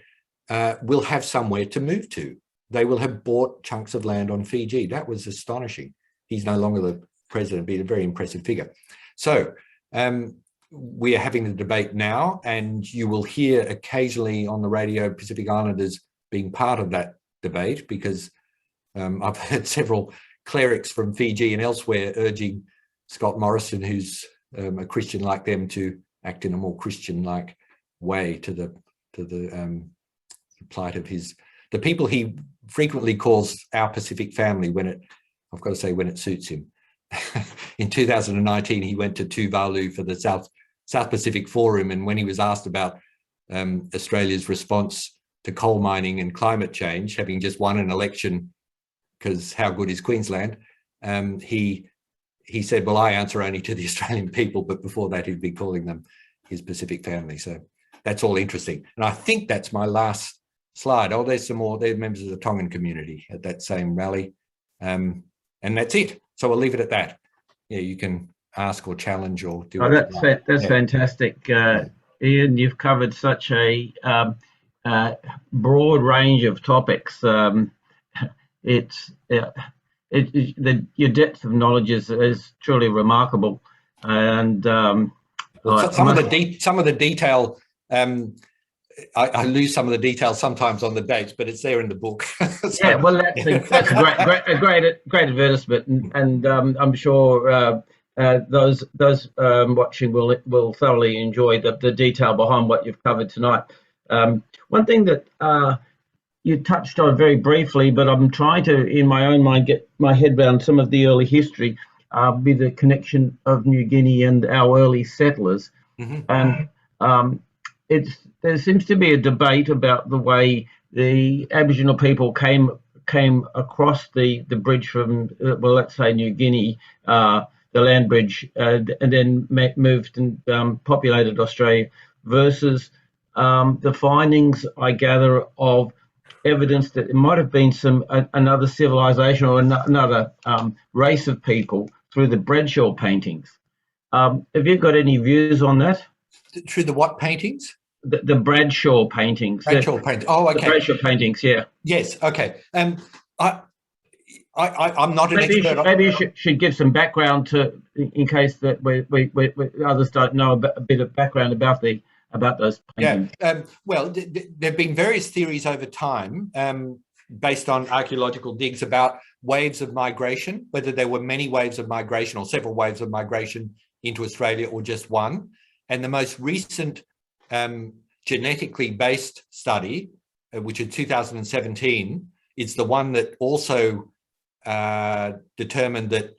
will have somewhere to move to. they will have bought chunks of land on Fiji. That was astonishing. He's no longer the president, but a very impressive figure. So we are having the debate now, and you will hear occasionally on the radio Pacific Islanders being part of that debate, because I've heard several clerics from Fiji and elsewhere urging Scott Morrison, who's a Christian like them, to act in a more Christian-like way to the plight of the people he frequently calls our Pacific family when I've got to say, when it suits him. In 2019, he went to Tuvalu for the South Pacific Forum, and when he was asked about Australia's response to coal mining and climate change, having just won an election, because how good is Queensland, he said, well, I answer only to the Australian people, but before that he'd be calling them his Pacific family. So that's all interesting. And I think that's my last slide. Oh, there's some more. They're members of the Tongan community at that same rally. And that's it. So I'll leave it at that. Yeah, you can ask or challenge or do. That's fantastic, Ian. You've covered such a broad range of topics. Your depth of knowledge is truly remarkable, and some of the detail. I lose some of the details sometimes on the dates, but it's there in the book. So, yeah, well, that's a great advertisement, and I'm sure those watching will thoroughly enjoy the detail behind what you've covered tonight. One thing that you touched on very briefly, but I'm trying to, in my own mind, get my head around some of the early history with the connection of New Guinea and our early settlers. Mm-hmm. And there seems to be a debate about the way the Aboriginal people came across the bridge from, well, let's say New Guinea, the land bridge, and then moved and populated Australia, versus the findings, I gather, of evidence that it might have been another civilization or another race of people through the Bradshaw paintings. Have you got any views on that? Through the what paintings? The Bradshaw paintings. Bradshaw paintings. Oh, okay. The Bradshaw paintings, yeah. Yes. Okay. I'm not an expert. Maybe you should give some background in case that we others don't know a bit of background about those paintings. Yeah. Well, there have been various theories over time based on archaeological digs about waves of migration, whether there were many waves of migration or several waves of migration into Australia or just one. And the most recent genetically based study, which in 2017, is the one that also determined that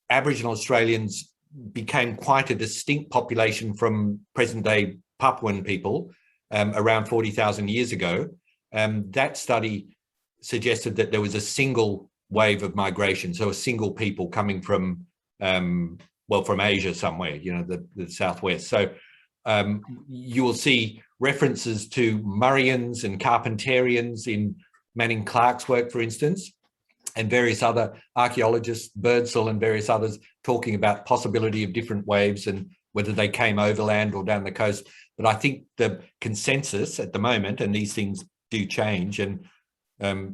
Aboriginal Australians became quite a distinct population from present-day Papuan people around 40,000 years ago. That study suggested that there was a single wave of migration, so a single people coming from, from Asia somewhere, the southwest. So you will see references to Murrians and Carpentarians in Manning Clark's work, for instance, and various other archaeologists, Birdsall and various others, talking about possibility of different waves and whether they came overland or down the coast. But I think the consensus at the moment, and these things do change, and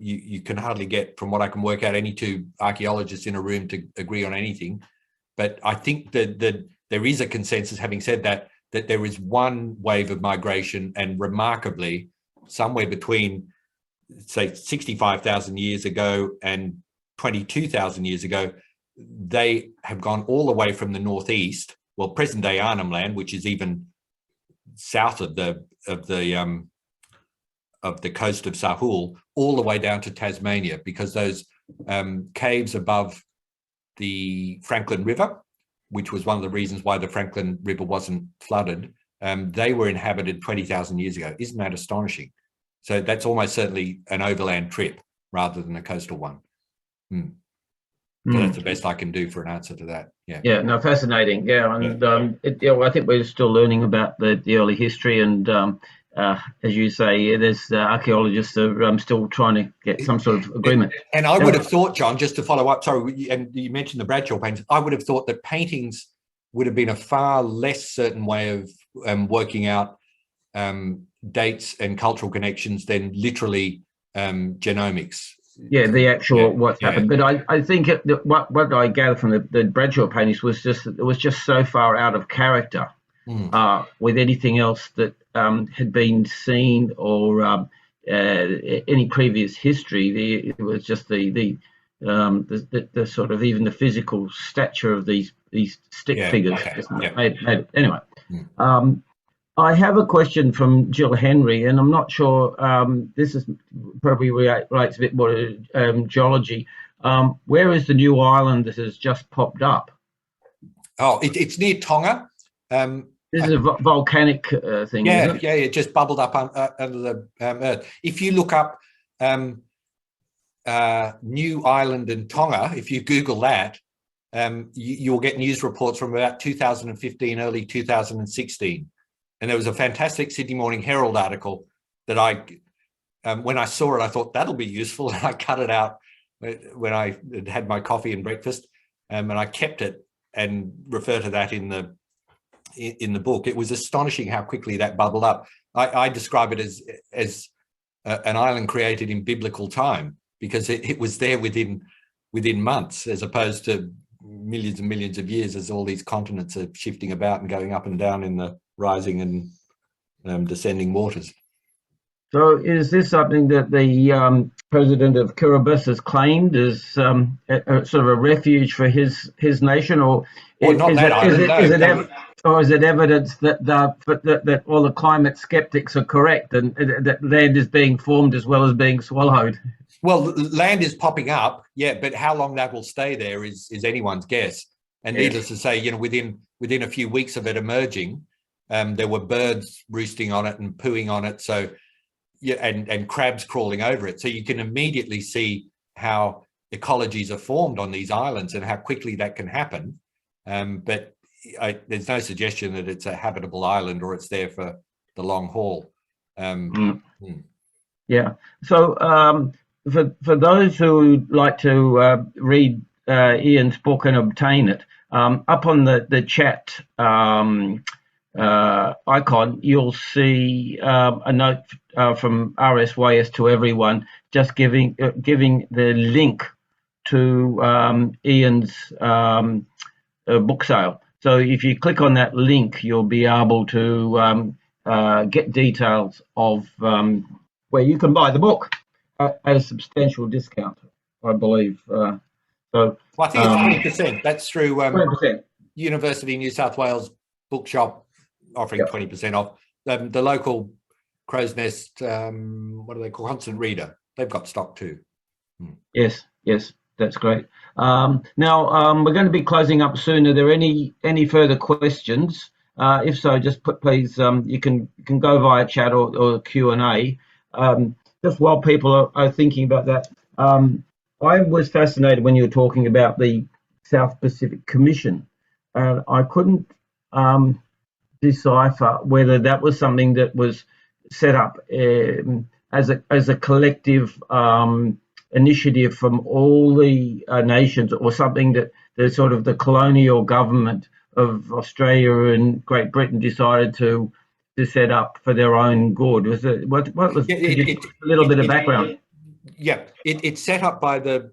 you can hardly get, from what I can work out, any two archaeologists in a room to agree on anything. But I think that there is a consensus, having said that there is one wave of migration, and remarkably, somewhere between, say, 65,000 years ago and 22,000 years ago, they have gone all the way from the northeast, well, present-day Arnhem Land, which is even south of the coast of Sahul, all the way down to Tasmania, because those caves above the Franklin River, which was one of the reasons why the Franklin River wasn't flooded, they were inhabited 20,000 years ago. Isn't that astonishing? So that's almost certainly an overland trip rather than a coastal one. So that's the best I can do for an answer to that. Yeah. Yeah. No, fascinating. Yeah, and I think we're still learning about the early history, and as you say, there's archaeologists are still trying to get some sort of agreement. And I would have thought, John, just to follow up, sorry, and you mentioned the Bradshaw paintings, I would have thought that paintings would have been a far less certain way of working out dates and cultural connections than literally genomics. Yeah, the actual Yeah, what's yeah. happened. But I think what I gather from the Bradshaw paintings was just it was just so far out of character with anything else that had been seen or any previous history. It was just the sort of even the physical stature of these stick Yeah, figures. okay, Just yeah. made anyway. I have a question from Jill Henry, and I'm not sure. This is probably relates a bit more to geology. Where is the new island that has just popped up? Oh, it's near Tonga. This is a volcanic thing, Yeah, isn't it? yeah, it just bubbled up under the earth. If you look up New Island in Tonga, if you Google that, you'll get news reports from about 2015, early 2016. And there was a fantastic Sydney Morning Herald article that when I saw it, I thought that'll be useful. And I cut it out when I had my coffee and breakfast, and I kept it and refer to that in the book. It was astonishing how quickly that bubbled up. I describe it as an island created in biblical time, because it was there within months, as opposed to millions and millions of years, as all these continents are shifting about and going up and down in the rising and descending waters. So, is this something that the president of Kiribati has claimed as a sort of a refuge for his nation, or Well, not that island. or is it evidence that that all the climate skeptics are correct and that land is being formed as well as being swallowed? Well, land is popping up, yeah, but how long that will stay there is anyone's guess. And needless to say, within a few weeks of it emerging, there were birds roosting on it and pooing on it. So, yeah, and crabs crawling over it. So you can immediately see how ecologies are formed on these islands and how quickly that can happen. But there's no suggestion that it's a habitable island or it's there for the long haul. Yeah. So for those who like to read Ian's book and obtain it, up on the chat icon, you'll see a note from RSYS to everyone, just giving the link to Ian's book sale. So if you click on that link, you'll be able to get details of where you can buy the book at a substantial discount, I believe. Well, I think it's 20%. That's through 20%. University New South Wales bookshop offering 20% off. The local Crow's Nest, what do they call, Constant Reader, they've got stock too. Yes, that's great. Now we're going to be closing up soon. Are there any further questions? If so, just please you can go via chat or Q&A. Just while people are thinking about that, I was fascinated when you were talking about the South Pacific Commission, and I couldn't decipher whether that was something that was set up as a collective initiative from all the nations, or something that the colonial government of Australia and Great Britain decided to set up for their own good. Was it what was a little bit of background? Yeah, it's set up by the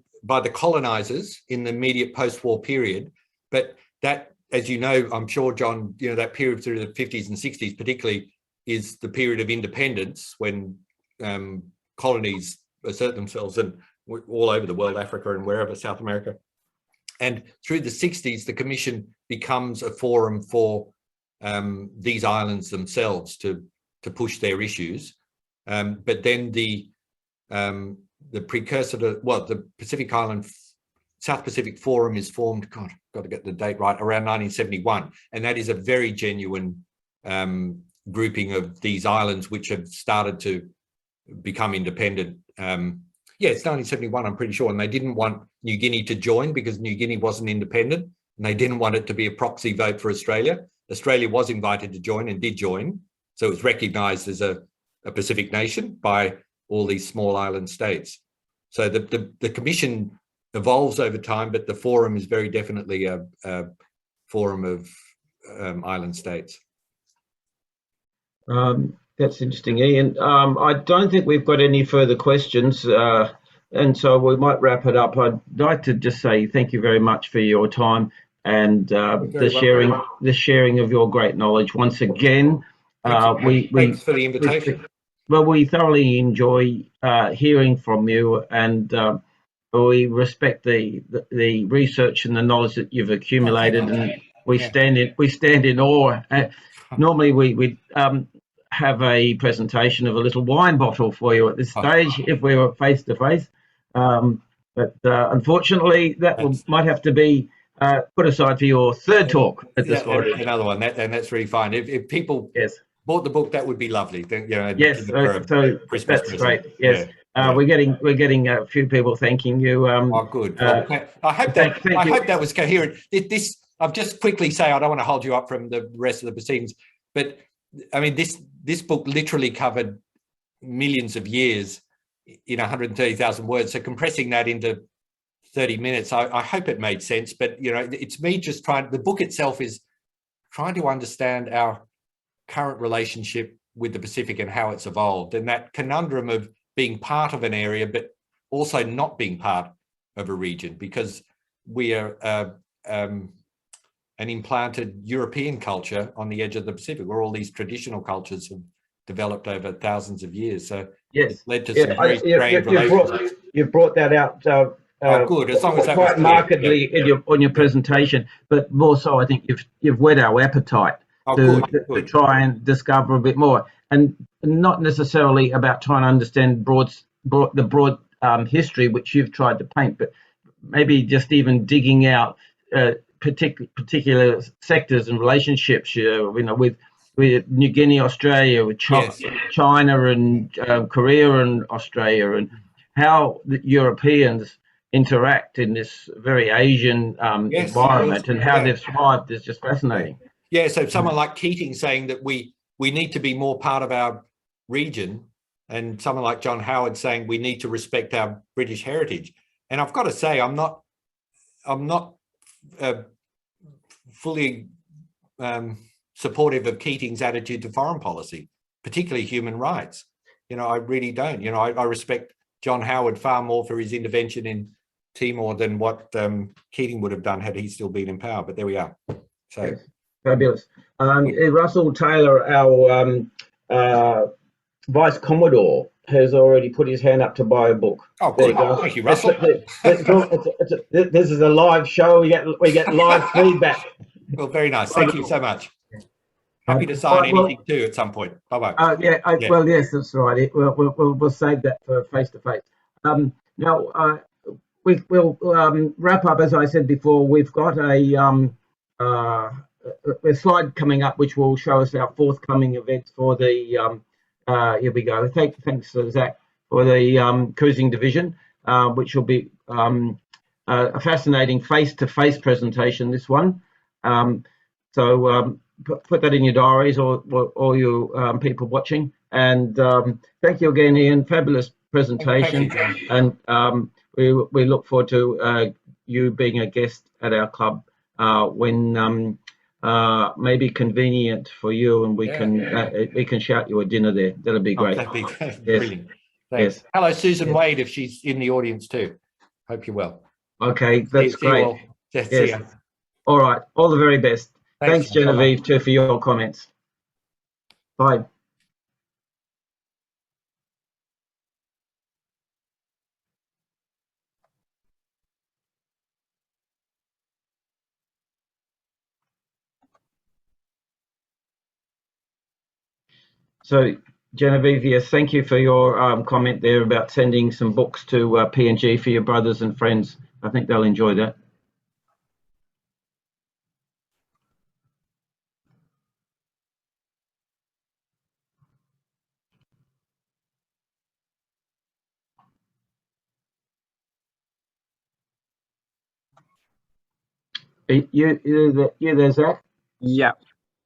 colonizers in the immediate post-war period, but that, as you know, I'm sure, John, that period through the 50s and 60s particularly is the period of independence, when colonies assert themselves and all over the world, Africa and wherever, South America. And through the 60s, the Commission becomes a forum for these islands themselves to push their issues. But then the precursor to, the South Pacific Forum is formed, God, got to get the date right, around 1971. And that is a very genuine grouping of these islands which have started to become independent. It's 1971, I'm pretty sure. And they didn't want New Guinea to join because New Guinea wasn't independent, and they didn't want it to be a proxy vote for Australia. Australia was invited to join and did join. So it was recognised as a Pacific nation by all these small island states. So the Commission evolves over time, but the forum is very definitely a forum of island states. That's interesting, Ian. I don't think we've got any further questions. and so we might wrap it up. I'd like to just say thank you very much for your time and the sharing of your great knowledge once again. Thanks for the invitation. We thoroughly enjoy hearing from you, and we respect the research and the knowledge that you've accumulated, and we stand in awe. Normally, we have a presentation of a little wine bottle for you at this stage if we were face to face, but unfortunately, that might have to be put aside for your third talk at this point. Another one, and that's really fine. If people bought the book, that would be lovely. Yes, so that's great. Yes, we're getting a few people thanking you. Good. Well, I hope that was coherent. I'll just quickly say, I don't want to hold you up from the rest of the proceedings, but I mean, this book literally covered millions of years in 130,000 words. So compressing that into 30 minutes, I hope it made sense. But it's me just the book itself is trying to understand our current relationship with the Pacific and how it's evolved, and that conundrum of being part of an area but also not being part of a region, because we are an implanted European culture on the edge of the Pacific, where all these traditional cultures have developed over thousands of years. So it's led to some very strained relations. You've brought that out good, as long as that quite was markedly on your presentation, but more so I think you've whet our appetite to try and discover a bit more, and not necessarily about trying to understand the broad history which you've tried to paint, but maybe just even digging out particular sectors and relationships, with New Guinea, Australia, with China and Korea and Australia, and how the Europeans interact in this very Asian environment, and how they've survived is just fascinating. Yeah, so someone like Keating saying that we need to be more part of our region, and someone like John Howard saying we need to respect our British heritage. And I've got to say, I'm not fully supportive of Keating's attitude to foreign policy, particularly human rights. I really don't. I respect John Howard far more for his intervention in Timor than what Keating would have done had he still been in power. But there we are. So. Yes. Fabulous. Russell Taylor, our Vice Commodore, has already put his hand up to buy a book. Oh, good. Thank you, Russell. This is a live show. We get live feedback. Well, very nice. Thank you so much. Happy to sign anything too at some point. Bye-bye. Well, yes, that's right. We'll save that for face-to-face. Now, we'll wrap up. As I said before, we've got a slide coming up which will show us our forthcoming events for the here we go. Thanks Zach, for the cruising division, which will be a fascinating face-to-face presentation, this one. So put that in your diaries, or all you people watching, and thank you again, Ian. Fabulous presentation. Thank you, and we look forward to you being a guest at our club when maybe convenient for you, and we can shout you a dinner there. That'll be great. That'd be brilliant. Thanks. Yes. Hello, Susan Wade, if she's in the audience too. Hope you're well. Okay, that's great. See you. All right, all the very best. Thanks Genevieve, too, for your comments. Bye. So, Genevieve, yes, thank you for your comment there about sending some books to P&G for your brothers and friends. I think they'll enjoy that. You there, Zach? Yeah.